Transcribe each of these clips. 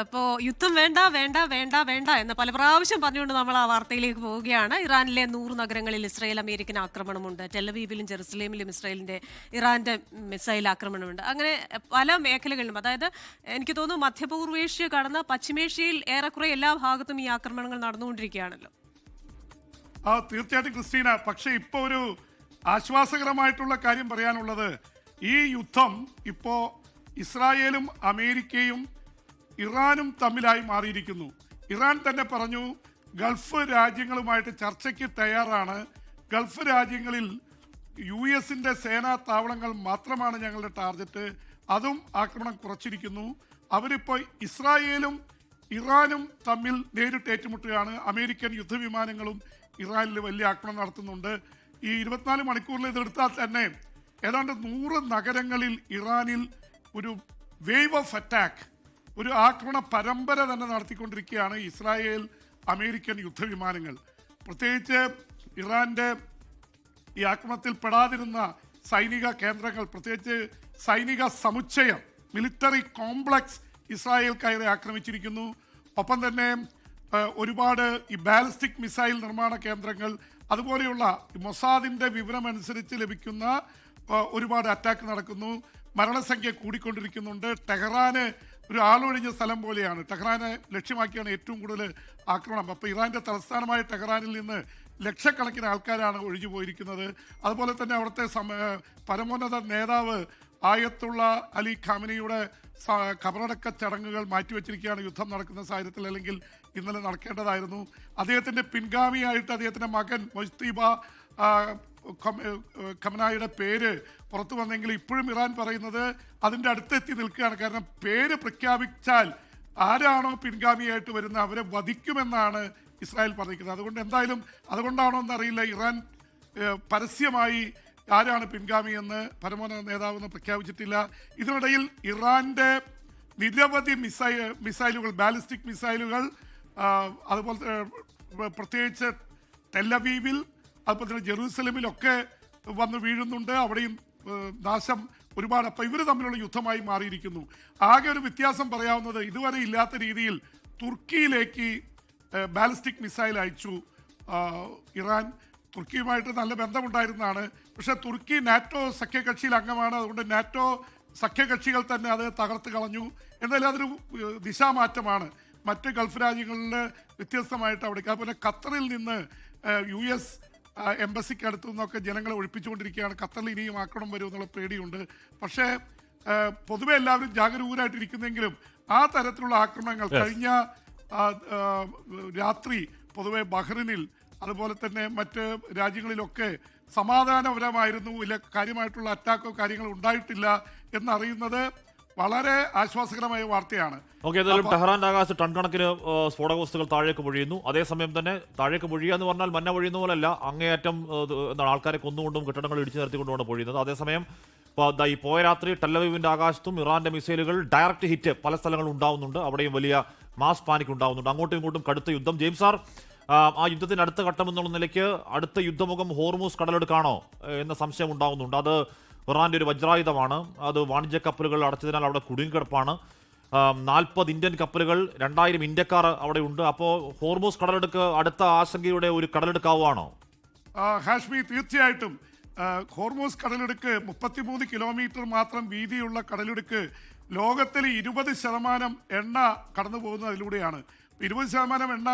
ഇപ്പോൾ യുദ്ധം വേണ്ട വേണ്ട വേണ്ട വേണ്ട എന്ന് പല പ്രാവശ്യം പറഞ്ഞുകൊണ്ട് നമ്മൾ ആ വാർത്തയിലേക്ക് പോവുകയാണ്. ഇറാനിലെ 100 നഗരങ്ങളിൽ ഇസ്രായേൽ അമേരിക്കൻ ആക്രമണമുണ്ട്. ടെലവീവിലും ജെറുസലേമിലും ഇറാന്റെ മിസൈൽ ആക്രമണമുണ്ട്. അങ്ങനെ പല മേഖലകളിലും, അതായത് എനിക്ക് തോന്നുന്നു മധ്യപൂർവേഷ്യ കടന്ന് പശ്ചിമേഷ്യയിൽ ഏറെക്കുറെ എല്ലാ ഭാഗത്തും ഈ ആക്രമണങ്ങൾ നടന്നുകൊണ്ടിരിക്കുകയാണല്ലോ. തീർച്ചയായിട്ടും ക്രിസ്റ്റീന, പക്ഷെ ഇപ്പൊ ഒരു ആശ്വാസകരമായിട്ടുള്ള കാര്യം പറയാനുള്ളത്, ഈ യുദ്ധം ഇപ്പോ ഇസ്രായേലും അമേരിക്കയും ഇറാനും തമ്മിലായി മാറിയിരിക്കുന്നു. ഇറാൻ തന്നെ പറഞ്ഞു ഗൾഫ് രാജ്യങ്ങളുമായിട്ട് ചർച്ചയ്ക്ക് തയ്യാറാണ്. ഗൾഫ് രാജ്യങ്ങളിൽ US സേനാ താവളങ്ങൾ മാത്രമാണ് ഞങ്ങളുടെ ടാർഗറ്റ്, അതും ആക്രമണം കുറച്ചിരിക്കുന്നു. അവരിപ്പോൾ ഇസ്രായേലും ഇറാനും തമ്മിൽ നേരിട്ട് ഏറ്റുമുട്ടുകയാണ്. അമേരിക്കൻ യുദ്ധവിമാനങ്ങളും ഇറാനിൽ വലിയ ആക്രമണം നടത്തുന്നുണ്ട്. ഈ 24 മണിക്കൂറിൽ ഇതെടുത്താൽ തന്നെ ഏതാണ്ട് 100 നഗരങ്ങളിൽ ഇറാനിൽ ഒരു വേവ് ഓഫ് അറ്റാക്ക്, ഒരു ആക്രമണ പരമ്പര തന്നെ നടത്തിക്കൊണ്ടിരിക്കുകയാണ് ഇസ്രായേൽ അമേരിക്കൻ യുദ്ധവിമാനങ്ങൾ. പ്രത്യേകിച്ച് ഇറാന്റെ ഈ ആക്രമണത്തിൽ പെടാതിരുന്ന സൈനിക കേന്ദ്രങ്ങൾ, പ്രത്യേകിച്ച് സൈനിക സമുച്ചയം, മിലിറ്ററി കോംപ്ലക്സ് ഇസ്രായേൽ കയറി ആക്രമിച്ചിരിക്കുന്നു. ഒപ്പം തന്നെ ഒരുപാട് ഈ ബാലിസ്റ്റിക് മിസൈൽ നിർമ്മാണ കേന്ദ്രങ്ങൾ, അതുപോലെയുള്ള മൊസാദിന്റെ വിവരമനുസരിച്ച് ലഭിക്കുന്ന ഒരുപാട് അറ്റാക്ക് നടക്കുന്നു. മരണസംഖ്യ കൂടിക്കൊണ്ടിരിക്കുന്നുണ്ട്. ടെഹ്റാന് ഒരു ആളൊഴിഞ്ഞ സ്ഥലം പോലെയാണ്. ടെഹ്റാനെ ലക്ഷ്യമാക്കിയാണ് ഏറ്റവും കൂടുതൽ ആക്രമണം. അപ്പോൾ ഇറാന്റെ തലസ്ഥാനമായ ടെഹ്റാനിൽ നിന്ന് ലക്ഷക്കണക്കിന് ആൾക്കാരാണ് ഒഴിഞ്ഞു പോയിരിക്കുന്നത്. അതുപോലെ തന്നെ അവിടുത്തെ പരമോന്നത നേതാവ് ആയത്തുള്ള അലി ഖാമനിയുടെ ഖബറടക്ക ചടങ്ങുകൾ മാറ്റിവെച്ചിരിക്കുകയാണ് യുദ്ധം നടക്കുന്ന സാഹചര്യത്തിൽ. അല്ലെങ്കിൽ ഇന്നലെ നടക്കേണ്ടതായിരുന്നു. അദ്ദേഹത്തിൻ്റെ പിൻഗാമിയായിട്ട് അദ്ദേഹത്തിൻ്റെ മകൻ മൊജ്തബ ഖമനായിയുടെ പേര് പുറത്തു വന്നെങ്കിൽ ഇപ്പോഴും ഇറാൻ പറയുന്നത് അതിൻ്റെ അടുത്തെത്തി നിൽക്കുകയാണ്. കാരണം പേര് പ്രഖ്യാപിച്ചാൽ ആരാണോ പിൻഗാമിയായിട്ട് വരുന്നത് അവരെ വധിക്കുമെന്നാണ് ഇസ്രായേൽ പറഞ്ഞിരിക്കുന്നത്. അതുകൊണ്ട് എന്തായാലും അതുകൊണ്ടാണോ എന്നറിയില്ല, ഇറാൻ പരസ്യമായി ആരാണ് പിൻഗാമി എന്ന് പരമോന്നത നേതാവെന്ന് പ്രഖ്യാപിച്ചിട്ടില്ല. ഇതിനിടയിൽ ഇറാന്റെ നിരവധി മിസൈലുകൾ, ബാലിസ്റ്റിക് മിസൈലുകൾ, അതുപോലെ പ്രത്യേകിച്ച് ടെലവീവിൽ, അതുപോലെ തന്നെ ജെറൂസലമിലൊക്കെ വന്ന് വീഴുന്നുണ്ട്. അവിടെയും നാശം ഒരുപാട്. അപ്പം ഇവർ തമ്മിലുള്ള യുദ്ധമായി മാറിയിരിക്കുന്നു. ആകെ ഒരു വ്യത്യാസം പറയാവുന്നത്, ഇതുവരെ ഇല്ലാത്ത രീതിയിൽ തുർക്കിയിലേക്ക് ബാലിസ്റ്റിക് മിസൈൽ അയച്ചു ഇറാൻ. തുർക്കിയുമായിട്ട് നല്ല ബന്ധമുണ്ടായിരുന്നതാണ്. പക്ഷേ തുർക്കി നാറ്റോ സഖ്യകക്ഷിയിൽ അംഗമാണ്. അതുകൊണ്ട് നാറ്റോ സഖ്യകക്ഷികൾ തന്നെ അത് തകർത്ത് കളഞ്ഞു. എന്തായാലും അതൊരു ദിശാമാറ്റമാണ്. മറ്റ് ഗൾഫ് രാജ്യങ്ങളിൽ വ്യത്യസ്തമായിട്ട് അവിടേക്ക്. അതുപോലെ ഖത്തറിൽ നിന്ന് US എംബസിക്ക് അടുത്തു നിന്നൊക്കെ ജനങ്ങളെ ഒഴിപ്പിച്ചുകൊണ്ടിരിക്കുകയാണ്. ഖത്തറിൽ ഇനിയും ആക്രമണം വരുമെന്നുള്ള പേടിയുണ്ട്. പക്ഷേ പൊതുവെ എല്ലാവരും ജാഗരൂകരായിട്ടിരിക്കുന്നെങ്കിലും ആ തരത്തിലുള്ള ആക്രമണങ്ങൾ കഴിഞ്ഞ രാത്രി പൊതുവെ ബഹ്റിനിൽ, അതുപോലെ തന്നെ മറ്റ് രാജ്യങ്ങളിലൊക്കെ സമാധാനപരമായിരുന്നു. വലിയ കാര്യമായിട്ടുള്ള അറ്റാക്കോ കാര്യങ്ങളോ ഉണ്ടായിട്ടില്ല എന്നറിയുന്നത് വളരെ ആശ്വാസകരമായ വാർത്തയാണ്. ടെഹ്റാന്റെ ആകാശത്ത് ടൺ കണക്കിന് സ്ഫോടക വസ്തുക്കൾ താഴേക്ക് പൊഴിയുന്നു. അതേസമയം തന്നെ താഴേക്ക് പൊഴിയുക എന്ന് പറഞ്ഞാൽ മഞ്ഞ പൊഴിയുന്ന പോലല്ല, അങ്ങേയറ്റം ആൾക്കാരെ കൊന്നുകൊണ്ടും കെട്ടിടങ്ങൾ ഇടിച്ചു നിർത്തിക്കൊണ്ടുമാണ് പൊഴിയുന്നത്. അതേസമയം ഈ പോയ രാത്രി ടെലവീവിന്റെ ആകാശത്തും ഇറാന്റെ മിസൈലുകൾ ഡയറക്റ്റ് ഹിറ്റ് പല സ്ഥലങ്ങളും ഉണ്ടാവുന്നുണ്ട്. അവിടെയും വലിയ മാസ് പാനിക് ഉണ്ടാവുന്നുണ്ട്. അങ്ങോട്ടും ഇങ്ങോട്ടും കടുത്ത യുദ്ധം. ജെയിംസ് സാർ, ആ യുദ്ധത്തിന്റെ അടുത്ത ഘട്ടം എന്നുള്ള നിലയ്ക്ക് അടുത്ത യുദ്ധമുഖം ഹോർമൂസ് കടലെടുക്കാണോ എന്ന സംശയം ഉണ്ടാകുന്നുണ്ട്. അത് ഇറാന്റെ ഒരു വജ്രായുധമാണ്. അത് വാണിജ്യ കപ്പലുകൾ അടച്ചതിനാൽ അവിടെ കുടുങ്ങിക്കിടപ്പാണ്. 40 ഇന്ത്യൻ കപ്പലുകൾ, 2000 ഇന്ത്യക്കാർ അവിടെ ഉണ്ട്. അപ്പോൾ ഹോർമൂസ് കടലെടുക്ക് അടുത്ത ആശങ്കയുടെ ഒരു കടലെടുക്കാവുകയാണോ? ഹാഷ്മി, തീർച്ചയായിട്ടും ഹോർമൂസ് കടലെടുക്ക് 33 കിലോമീറ്റർ മാത്രം വീതിയുള്ള കടലെടുക്ക് ലോകത്തിൽ 20% എണ്ണ കടന്നു പോകുന്നത് അതിലൂടെയാണ്. 20% എണ്ണ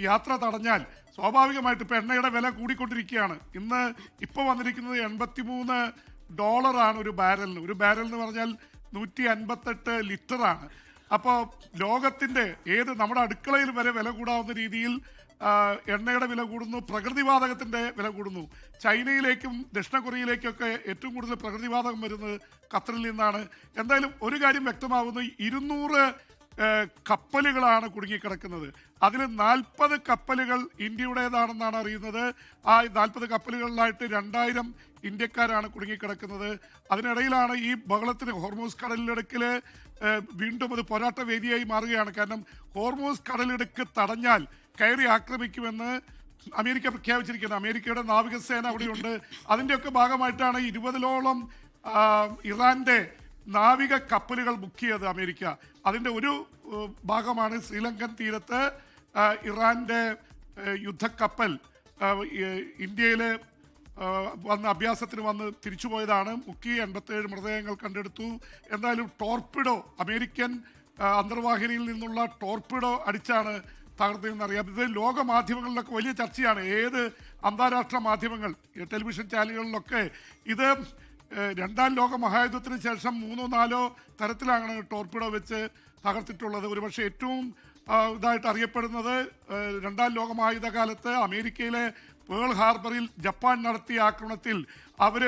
യാത്ര തടഞ്ഞാൽ സ്വാഭാവികമായിട്ട് ഇപ്പോൾ എണ്ണയുടെ വില കൂടിക്കൊണ്ടിരിക്കുകയാണ്. ഇപ്പോൾ വന്നിരിക്കുന്നത് $83 ഒരു ബാരലിന്. ഒരു ബാരൽ എന്ന് പറഞ്ഞാൽ 158 ലിറ്ററാണ്. അപ്പോൾ ലോകത്തിൻ്റെ നമ്മുടെ അടുക്കളയിൽ വരെ വില കൂടാവുന്ന രീതിയിൽ എണ്ണയുടെ വില കൂടുന്നു, പ്രകൃതിവാതകത്തിൻ്റെ വില കൂടുന്നു. ചൈനയിലേക്കും ദക്ഷിണ കൊറിയയിലേക്കൊക്കെ ഏറ്റവും കൂടുതൽ പ്രകൃതിവാതകം വരുന്നത് ഖത്തറിൽ നിന്നാണ്. എന്തായാലും ഒരു കാര്യം വ്യക്തമാകുന്നു, 200 കപ്പലുകളാണ് കുടുങ്ങിക്കിടക്കുന്നത്. അതിൽ 40 കപ്പലുകൾ ഇന്ത്യയുടേതാണെന്നാണ് അറിയുന്നത്. ആ 40 കപ്പലുകളിലായിട്ട് 2000 ഇന്ത്യക്കാരാണ് കുടുങ്ങിക്കിടക്കുന്നത്. അതിനിടയിലാണ് ഈ ബഹളത്തിന്. ഹോർമൂസ് കടലിടുക്കിൽ വീണ്ടും അത് പോരാട്ട വേദിയായി മാറുകയാണ്. കാരണം ഹോർമൂസ് കടലിടുക്ക് തടഞ്ഞാൽ കയറി ആക്രമിക്കുമെന്ന് അമേരിക്ക പ്രഖ്യാപിച്ചിരിക്കുന്നത്. അമേരിക്കയുടെ നാവികസേന അവിടെയുണ്ട്. അതിൻ്റെയൊക്കെ ഭാഗമായിട്ടാണ് 20ഓളം ഇറാന്റെ നാവിക കപ്പലുകൾ മുക്കിയത് അമേരിക്ക. അതിൻ്റെ ഒരു ഭാഗമാണ് ശ്രീലങ്കൻ തീരത്ത് ഇറാന്റെ യുദ്ധക്കപ്പൽ ഇന്ത്യയിൽ വന്ന് അഭ്യാസത്തിന് വന്ന് തിരിച്ചുപോയതാണ്. മുക്കി 87 മൃതദേഹങ്ങൾ കണ്ടെടുത്തു. എന്തായാലും ടോർപിഡോ, അമേരിക്കൻ അന്തർവാഹിനിയിൽ നിന്നുള്ള ടോർപിഡോ അടിച്ചാണ് തകർത്തതെന്നറിയാം. ഇത് ലോക മാധ്യമങ്ങളിലൊക്കെ വലിയ ചർച്ചയാണ്. ഏത് അന്താരാഷ്ട്ര മാധ്യമങ്ങൾ, ടെലിവിഷൻ ചാനലുകളിലൊക്കെ ഇത് രണ്ടാം ലോക മഹായുദ്ധത്തിന് ശേഷം 3-4 തരത്തിലാണ് ടോർപിഡോ വെച്ച് തകർത്തിട്ടുള്ളത്. ഒരുപക്ഷെ ഏറ്റവും ഇതായിട്ട് അറിയപ്പെടുന്നത് രണ്ടാം ലോക മഹായുദ്ധകാലത്ത് അമേരിക്കയിലെ പേൾ ഹാർബറിൽ ജപ്പാൻ നടത്തിയ ആക്രമണത്തിൽ അവർ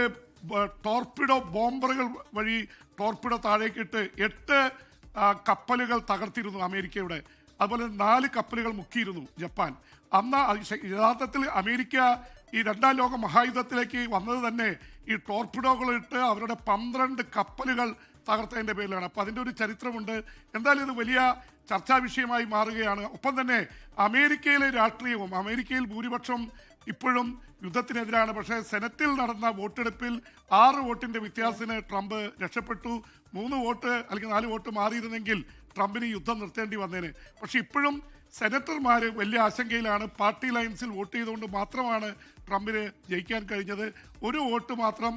ടോർപിഡോ ബോംബറുകൾ വഴി ടോർപിഡോ താഴേക്കിട്ട് 8 കപ്പലുകൾ തകർത്തിരുന്നു അമേരിക്കയുടെ. അതുപോലെ 4 കപ്പലുകൾ മുക്കിയിരുന്നു ജപ്പാൻ. അന്ന് യഥാർത്ഥത്തിൽ അമേരിക്ക ഈ രണ്ടാം ലോക മഹായുദ്ധത്തിലേക്ക് വന്നത് തന്നെ ഈ ടോർപിഡോകളിട്ട് അവരുടെ 12 കപ്പലുകൾ തകർത്തതിൻ്റെ പേരിലാണ്. അപ്പം അതിൻ്റെ ഒരു ചരിത്രമുണ്ട്. എന്തായാലും ഇത് വലിയ ചർച്ചാ വിഷയമായി മാറുകയാണ്. ഒപ്പം തന്നെ അമേരിക്കയിലെ രാഷ്ട്രീയവും, അമേരിക്കയിൽ ഭൂരിപക്ഷം ഇപ്പോഴും യുദ്ധത്തിനെതിരാണ്. പക്ഷേ സെനറ്റിൽ നടന്ന വോട്ടെടുപ്പിൽ 6 വോട്ടിൻ്റെ വ്യത്യാസത്തിന് ട്രംപ് രക്ഷപ്പെട്ടു. 3 വോട്ട് അല്ലെങ്കിൽ 4 വോട്ട് മാറിയിരുന്നെങ്കിൽ ട്രംപിന് യുദ്ധം നിർത്തേണ്ടി വന്നേനെ. പക്ഷെ ഇപ്പോഴും സെനറ്റർമാർ വലിയ ആശങ്കയിലാണ്. പാർട്ടി ലൈൻസിൽ വോട്ട് ചെയ്തുകൊണ്ട് മാത്രമാണ് ട്രംപിന് ജയിക്കാൻ കഴിഞ്ഞത്. 1 വോട്ട് മാത്രം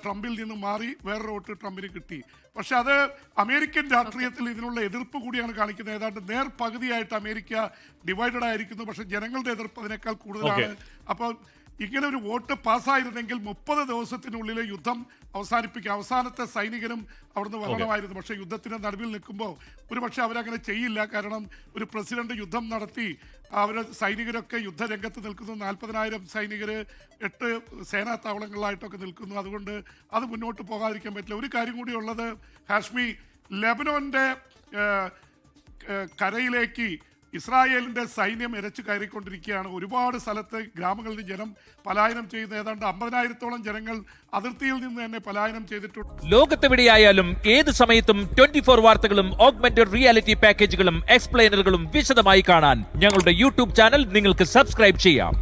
ട്രംപിൽ നിന്ന് മാറി വേറൊരു വോട്ട് ട്രംപിന് കിട്ടി. പക്ഷെ അത് അമേരിക്കൻ രാഷ്ട്രീയത്തിൽ ഇതിനുള്ള എതിർപ്പ് കൂടിയാണ് കാണിക്കുന്നത്. ഏതാണ്ട് പകുതിയായിട്ട് അമേരിക്ക ഡിവൈഡഡ് ആയിരിക്കുന്നു. പക്ഷെ ജനങ്ങളുടെ എതിർപ്പ് അതിനേക്കാൾ കൂടുതലാണ്. അപ്പോൾ ഇങ്ങനെ ഒരു വോട്ട് പാസ്സായിരുന്നെങ്കിൽ 30 ദിവസത്തിനുള്ളിൽ യുദ്ധം അവസാനിപ്പിക്കുക. അവസാനത്തെ സൈനികനും അവിടുന്ന് വരണമായിരുന്നു. പക്ഷേ യുദ്ധത്തിന് നടുവിൽ നിൽക്കുമ്പോൾ ഒരുപക്ഷെ അവരങ്ങനെ ചെയ്യില്ല. കാരണം ഒരു പ്രസിഡന്റ് യുദ്ധം നടത്തി സൈനികരൊക്കെ യുദ്ധരംഗത്ത് നിൽക്കുന്നു. 40,000 സൈനികർ 8 സേനാ താവളങ്ങളിലായിട്ടൊക്കെ നിൽക്കുന്നു. അതുകൊണ്ട് അത് മുന്നോട്ട് പോകാതിരിക്കാൻ പറ്റില്ല. ഒരു കാര്യം കൂടി ഉള്ളത്, ഹാഷ്മി, ലെബനോന്റെ കരയിലേക്ക് ഇസ്രായേലിന്റെ സൈന്യം ഇരച്ചു കയറിക്കൊണ്ടിരിക്കുകയാണ്. ഒരുപാട് സ്ഥലത്ത് ഗ്രാമങ്ങളിൽ നിന്ന് ജനം പലായനം ചെയ്യുന്ന ഏതാണ്ട് 50,000-ഓളം ജനങ്ങൾ അതിർത്തിയിൽ നിന്ന് തന്നെ പലായനം ചെയ്തിട്ടുണ്ട്. ലോകത്തെവിടെയായാലും ഏത് സമയത്തും 24 വാർത്തകളും ഓഗ്മെന്റഡ് റിയാലിറ്റി പാക്കേജുകളും എക്സ്പ്ലെയിനറുകളും വിശദമായി കാണാൻ ഞങ്ങളുടെ യൂട്യൂബ് ചാനൽ നിങ്ങൾക്ക് സബ്സ്ക്രൈബ് ചെയ്യാം.